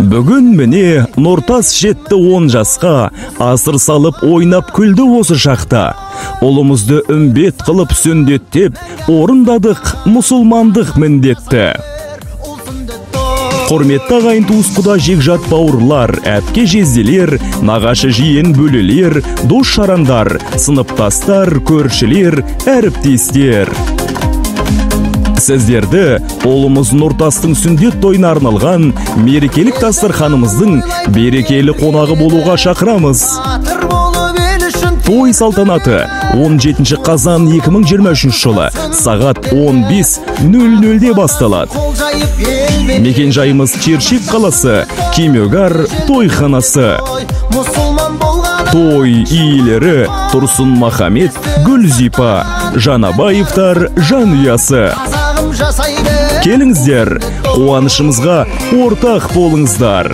Бүгін міне Нұртас жетті 10 жасқа, асыр салып ойнап күлді осы шақта. Ұлымызды үмбет қылып сүндеттеп, орындадық мұсылмандық міндетті. Құрметті ағайын туыс құда жекжат бауырлар, әпке жезделер, нағашы жиен бөлелер, дос шарандар, сыныптастар, көршілер, әріптестер. Сіздерді ұлымыз Нұртастың сүндет тойына арналған мерекелік дастарханымыздың берекелі қонағы болуға шақырамыз. Той салтанаты 17 қазан 2023 жылы сағат 15:00-де басталады. Мекен жайымыз Чершик қаласы, Кемегар тойханасы. Той иелері Тұрсын Махамет, Гүлзипа, Жанабаевтар жанұясы. Келіңіздер, қуанышымызға ортақ болыңыздар.